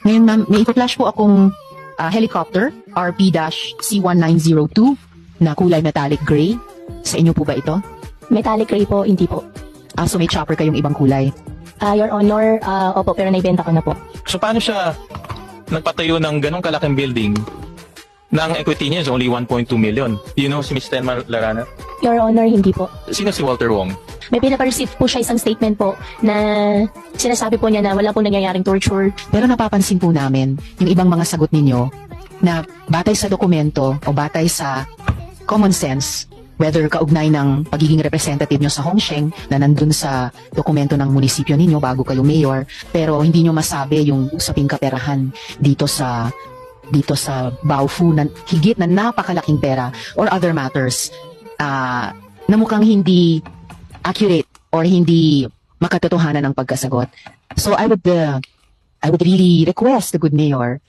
Ngayon ma'am, may i-flash po akong helicopter RP-C1902 na kulay metallic gray. Sa inyo po ba ito? Metallic gray po, hindi po. So may chopper kayong ibang kulay. Your Honor, opo, pero naibenta ko na po. So paano siya nagpatayo ng ganong kalaking building na ang equity niya is only 1.2 million? You know si Ms. Telma Larana? Your Honor, hindi po. Sino si Walter Wong? May pinapareceive po siya isang statement po na sinasabi po niya na wala pong nangyayaring torture. Pero napapansin po namin yung ibang mga sagot ninyo na batay sa dokumento o batay sa common sense, whether kaugnay ng pagiging representative nyo sa Hongsheng na nandun sa dokumento ng munisipyo ninyo bago kayo mayor, pero hindi nyo masabi yung usaping kaperahan dito sa Baofu na higit na napakalaking pera or other matters na mukhang hindi accurate or hindi makatotohanan ng pagkasagot. So I would really request the good mayor,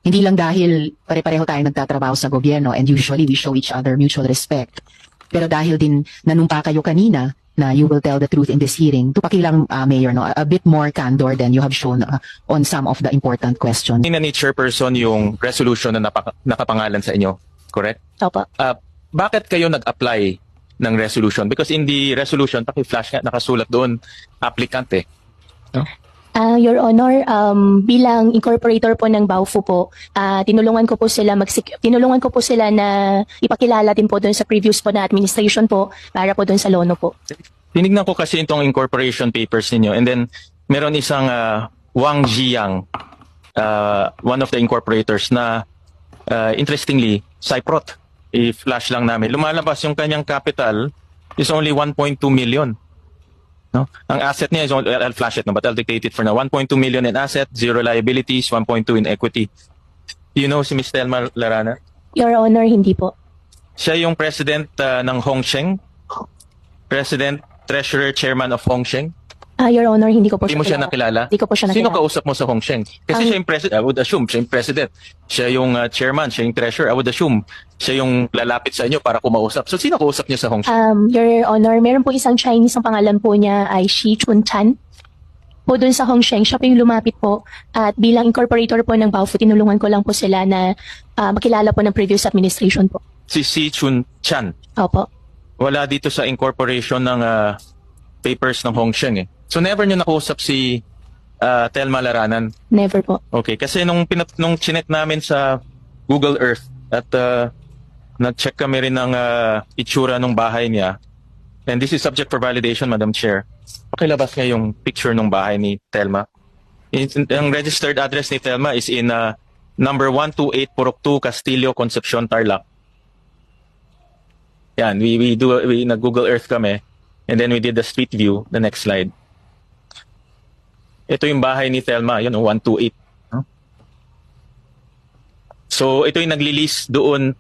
hindi lang dahil pare-pareho tayo nagtatrabaho sa gobyerno and usually we show each other mutual respect, pero dahil din nanumpa kayo kanina na you will tell the truth in this hearing, tupakilang mayor, no, a bit more candor than you have shown on some of the important questions. Ina ni Chairperson yung resolution na nakapangalan sa inyo, correct? Opo. Bakit kayo nag-apply ng resolution? Because in the resolution, paki-flash nga, nakasulat doon, applicant eh. No? Your Honor, bilang incorporator po ng Baofu po, tinulungan ko po sila na ipakilala din po doon sa previous po na administration po para po doon sa Lono po. Tinignan ko kasi itong incorporation papers ninyo and then meron isang Wang Jiang, one of the incorporators na interestingly, Cyprot. I-flash lang namin. Lumalabas yung kanyang capital is only 1.2 million. No? Ang asset niya is only, I'll flash it no, but I'll dictate it for now. 1.2 million in asset, 0 liabilities, 1.2 in equity. You know si Ms. Telma Larana? Your Honor, hindi po. Siya yung president ng Hongsheng. President, treasurer, chairman of Hongsheng. Your Honor, hindi ko po Hindi mo siya nakilala? Hindi ko po siya Sino nakilala. kausap mo sa Hongsheng? Kasi siya yung president, I would assume, siya yung president. Siya yung chairman, siya yung treasurer, I would assume. Siya yung lalapit sa inyo para kumausap. So sino kausap niyo sa Hongsheng? Your Honor, meron po isang Chinese, ang pangalan po niya ay Shi Chun-chan. Po doon sa Hongsheng, siya po yung lumapit po. At bilang incorporator po ng Baofu, tinulungan ko lang po sila na makilala po ng previous administration po. Si Si Chun Chan. Opo. Wala dito sa incorporation ng papers ng Hongsheng eh. So never nyo nakausap si Telma Laranan? Never po. Okay, kasi nung chinek namin sa Google Earth at nag-check kami rin ng itsura ng bahay niya, and this is subject for validation, Madam Chair, pakilabas nga yung picture ng bahay ni Telma. Ang registered address ni Telma is in number 128 Purok 2, Castillo, Concepcion, Tarlac. Yan, we nag-Google Earth kami, and then we did the street view, the next slide. Ito yung bahay ni Telma, yun, 128. Huh? So, ito yung nagli-lease doon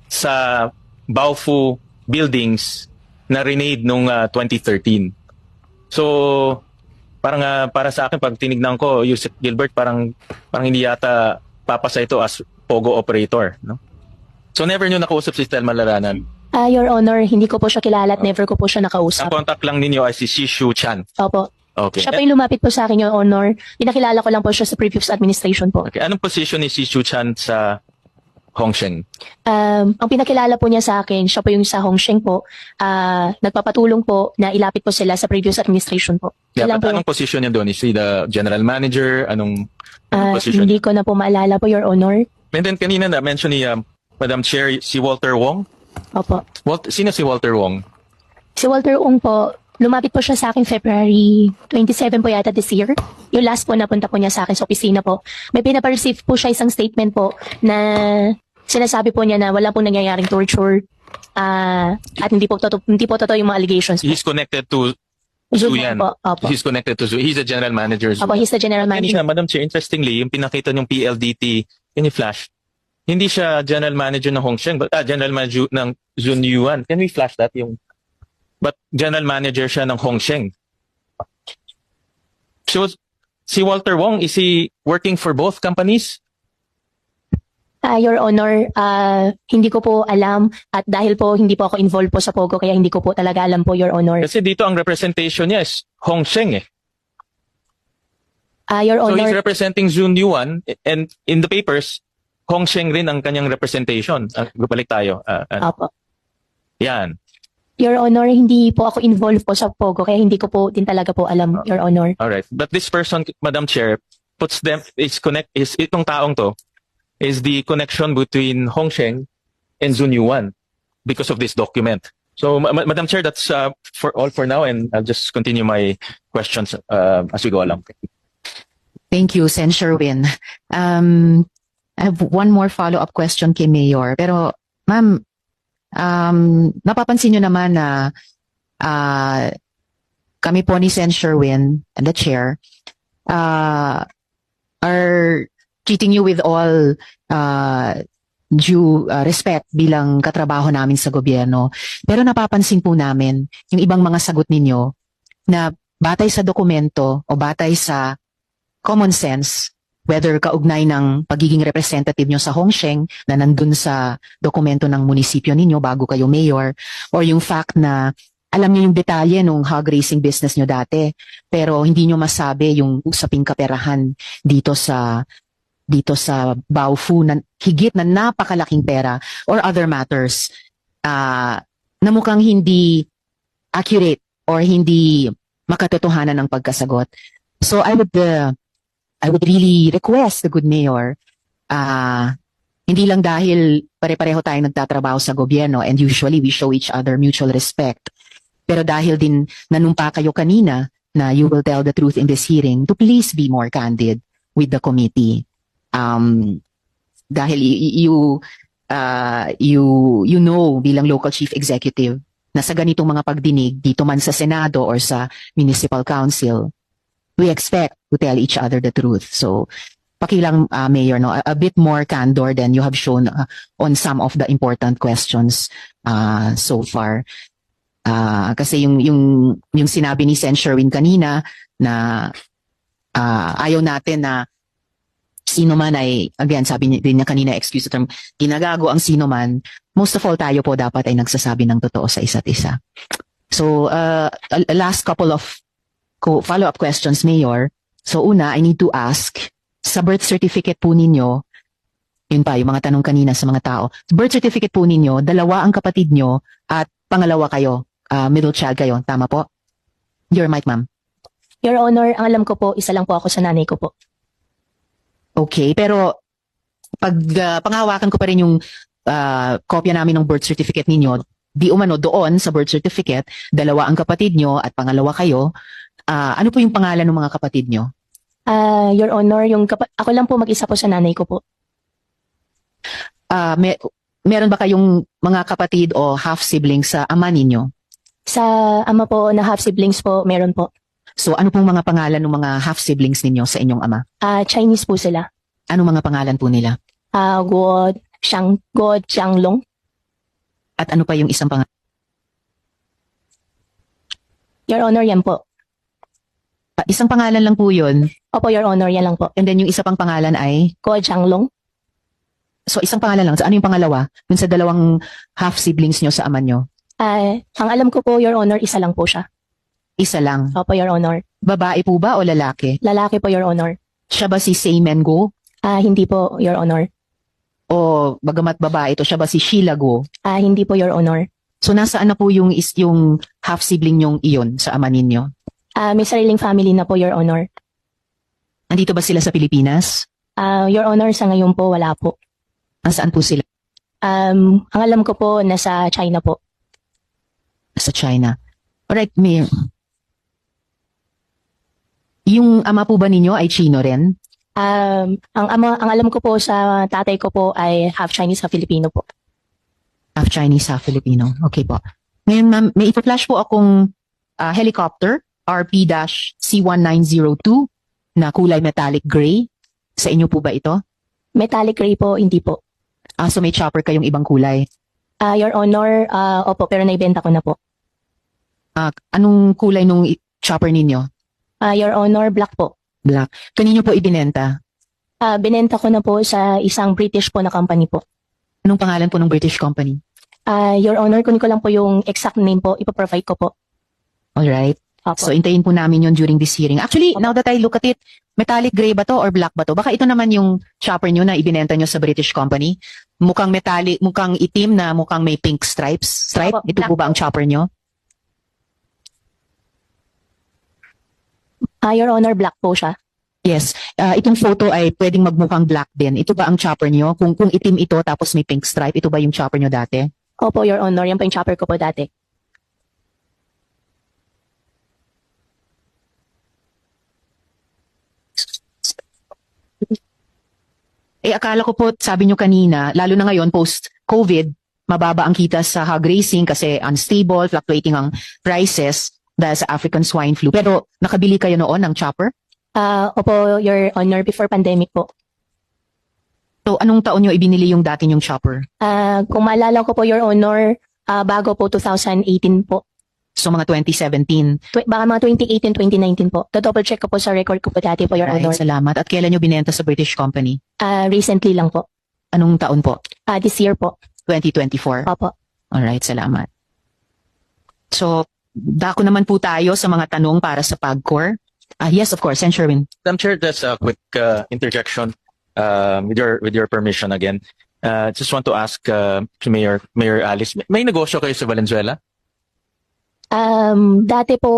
sa Baofu buildings na renade nung 2013. So, parang para sa akin, pag tinignan ko, Yusek Gilbert, parang hindi yata papasa ito as Pogo operator. No? So, never nyo nakausap si Telma Laranan? Your Honor, hindi ko po siya kilala at never ko po siya nakausap. Ang contact lang ninyo ay si Shishu Chan. Opo. Okay. Siya po yung lumapit po sa akin, Your Honor. Pinakilala ko lang po siya sa previous administration po. Okay. Anong position ni Shishu Chan sa Hongsheng? Ang pinakilala po niya sa akin, siya po yung sa Hongsheng po, nagpapatulong po na ilapit po sila sa previous administration po. Yeah, Yun lang po. anong position niya doon? Is he the general manager? Anong position? Hindi ko na po maalala po, Your Honor. And then kanina na-mention ni Madam Chair, si Walter Wong. Opo. Sino si Walter Wong? Si Walter Ong po, lumapit po siya sa akin February 27 po yata this year. Yung last po napunta po niya sa akin sa opisina po. May pinapareceive po siya isang statement po na sinasabi po niya na wala pong nangyayaring torture at hindi po totoo yung mga allegations po. He's connected to Zuyan. Po. Opo. He's connected to Zuyan. He's the general manager. Opo, he's the general manager. Kanina, Madam Chair, interestingly, yung pinakita niyong PLDT, can you flash? Hindi siya general manager ng Hongsheng, but general manager ng Zunyuan. Can we flash that? But general manager siya ng Hongsheng. So, si Walter Wong, is he working for both companies? Your Honor, hindi ko po alam at dahil po hindi po ako involved po sa Pogo kaya hindi ko po talaga alam po, Your Honor. Kasi dito ang representation niya is Hongsheng eh. Your So he's Honor, representing Jun Yuan, and in the papers, Hong Sheng rin ang kanyang representation. Balik tayo. Opo. Yan. Your Honor, hindi po ako involved po sa Pogo, kaya hindi ko po din talaga po alam, Your Honor. Alright. But this person, Madam Chair, itong taong to, is the connection between Hong Sheng and Jun Yuan because of this document. So, Madam Chair, that's for now, and I'll just continue my questions as we go along. Thank you, Sen. Sherwin. I have one more follow-up question kay Mayor. Pero, ma'am, napapansin nyo naman na kami po ni Sen. Sherwin and the Chair are treating you with all due respect bilang katrabaho namin sa gobyerno. Pero napapansin po namin yung ibang mga sagot ninyo na batay sa dokumento o batay sa common sense, whether kaugnay ng pagiging representative nyo sa Hongsheng na nandun sa dokumento ng munisipyo ninyo bago kayo mayor, or yung fact na alam nyo yung detalye nung hog racing business nyo dati, pero hindi nyo masabi yung usaping kaperahan dito sa Baofu na higit na napakalaking pera or other matters na mukhang hindi accurate or hindi makatotohanan ng pagkasagot. So I would really request the good mayor, hindi lang dahil pare-pareho tayong nagtatrabaho sa gobyerno and usually we show each other mutual respect, pero dahil din nanumpa kayo kanina na you will tell the truth in this hearing, to please be more candid with the committee. Dahil you know bilang local chief executive na sa ganitong mga pagdinig dito man sa Senado or sa Municipal Council, we expect to tell each other the truth. So, pakilang Mayor, no, a bit more candor than you have shown on some of the important questions so far. Kasi yung sinabi ni Sen. Sherwin kanina na ayaw natin na sino man ay, again, sabi niya kanina, excuse the term, ginagago ang sino man, most of all tayo po dapat ay nagsasabi ng totoo sa isa't isa. So, a last couple of follow-up questions, Mayor. So una, I need to ask, sa birth certificate po ninyo, yun pa, yung mga tanong kanina sa mga tao, birth certificate po ninyo, dalawa ang kapatid nyo at pangalawa kayo, middle child kayo, tama po? Your mic, ma'am. Your Honor, ang alam ko po, isa lang po ako sa nanay ko po. Okay, pero pag panghawakan ko pa rin yung kopya namin ng birth certificate ninyo, di umano doon sa birth certificate, dalawa ang kapatid nyo at pangalawa kayo. Ano po yung pangalan ng mga kapatid nyo? Your Honor, ako lang po mag-isa po sa nanay ko po. Meron ba kayong mga kapatid o half-siblings sa ama ninyo? Sa ama po na half-siblings po, meron po. So ano pong mga pangalan ng mga half-siblings ninyo sa inyong ama? Chinese po sila. Anong mga pangalan po nila? Guo Xianglong. At ano pa yung isang pangalan? Your Honor, yan po. Isang pangalan lang po yun. Opo, Your Honor, yan lang po. And then yung isa pang pangalan ay? Guo Xianglong. So isang pangalan lang. So ano yung pangalawa? Dun sa dalawang half-siblings nyo sa ama nyo? Ang alam ko po, Your Honor, isa lang po siya. Isa lang. Opo, Your Honor. Babae po ba o lalaki? Lalaki po, Your Honor. Siya ba si Seymen Go? Hindi po, Your Honor. O bagamat babae ito, siya ba si Sheila Go? Hindi po, Your Honor. So nasaan na po yung half-sibling nyong iyon sa ama ninyo? May sariling family na po, Your Honor. Nandito ba sila sa Pilipinas? Your Honor, sa ngayon po, wala po. Nasaan po sila? Ang alam ko po, nasa China po. Sa China. Alright, Mayor. Yung ama po ba ninyo ay Chino rin? Ang alam ko po sa tatay ko po ay half Chinese, half Filipino po. Half Chinese, half Filipino. Okay po. Ngayon, ma'am, may ito-flash po akong helicopter, RP-C1902, na kulay metallic gray. Sa inyo po ba ito? Metallic gray po, hindi po. So may chopper kayong ibang kulay. Your Honor, opo, pero naibenta ko na po. Anong kulay nung chopper ninyo? Your Honor, black po. Black. Kanino po ibinenta? Binenta ko na po sa isang British po na company po. Anong pangalan po ng British company? Your Honor, kunin ko lang po yung exact name po, ipoprovide ko po. Alright. Opo. So, intayin po namin yun during this hearing. Actually, now that I look at it, metallic gray ba to or black ba to? Baka ito naman yung chopper nyo na ibinenta nyo sa British company. Mukhang metallic, mukhang itim na mukhang may pink stripes. Stripe? Opo, Ito po ba ang chopper nyo? Your Honor, black po siya. Yes. Itong photo ay pwedeng magmukhang black din. Ito ba ang chopper nyo? Kung itim ito tapos may pink stripe, ito ba yung chopper nyo dati? Opo, Your Honor. Yan po yung chopper ko po dati. Akala ko po, sabi nyo kanina, lalo na ngayon, post-COVID, mababa ang kita sa hog racing kasi unstable, fluctuating ang prices dahil sa African swine flu. Pero nakabili kayo noon ng chopper? Opo, Your Honor, before pandemic po. So, anong taon nyo ibinili yung dati nyong chopper? Kung maalala ko po, Your Honor, bago po 2018 po. So, mga 2017. Baka mga 2018, 2019 po. To-double check ko po sa record ko po dati po, Your Right, Honor. salamat. At kailan nyo binenta sa British company? Recently lang po. Anong taon po? This year po. 2024? Opo. Alright, salamat. So, dako naman po tayo sa mga tanong para sa PAGCOR. Yes, of course, Sen. Sherwin. Madam Chair, just a quick interjection with your permission again. Just want to ask to Mayor Alice, may negosyo kayo sa Valenzuela? Dati po,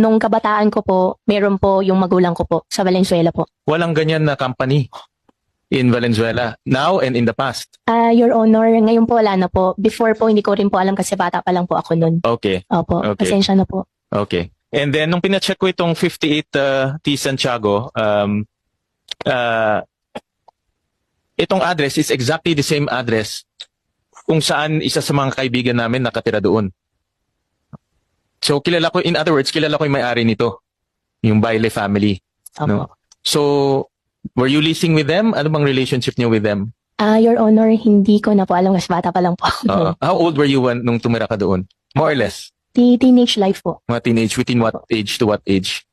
nung kabataan ko po, meron po yung magulang ko po sa Valenzuela po. Walang ganyan na company in Valenzuela now and in the past. Your Honor, ngayon po wala na po. Before po, hindi ko rin po alam kasi bata pa lang po ako nun. Okay. Opo, Okay. pasensya na po. Okay. And then, nung pinacheck ko itong 58 T. Santiago, itong address is exactly the same address kung saan isa sa mga kaibigan namin nakatira doon. So, kilala ko, in other words, kilala ko yung may-ari nito, yung Baile family. Opo. No? So, were you leasing with them? Ano bang relationship niyo with them? Your Honor, hindi ko na po alam kasi bata pa lang po ako. How old were you nung tumira ka doon? More or less? Teenage life po. Mga teenage, within what age to what age?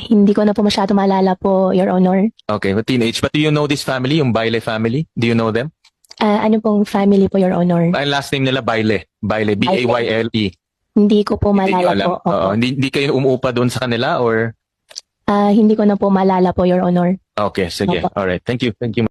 Hindi ko na po masyado maalala po, Your Honor. Okay, teenage. But do you know this family, yung Baile family? Do you know them? Ano pong family po, Your Honor? Ang last name nila Baile. Baile, B-A-Y-L-E. Hindi ko po Hindi nyo maalala alam? po. Opo. Hindi kayo umuupa doon sa kanila or? Hindi ko na po maalala po, Your Honor. Okay, sige. Opo. Alright. Thank you. Thank you.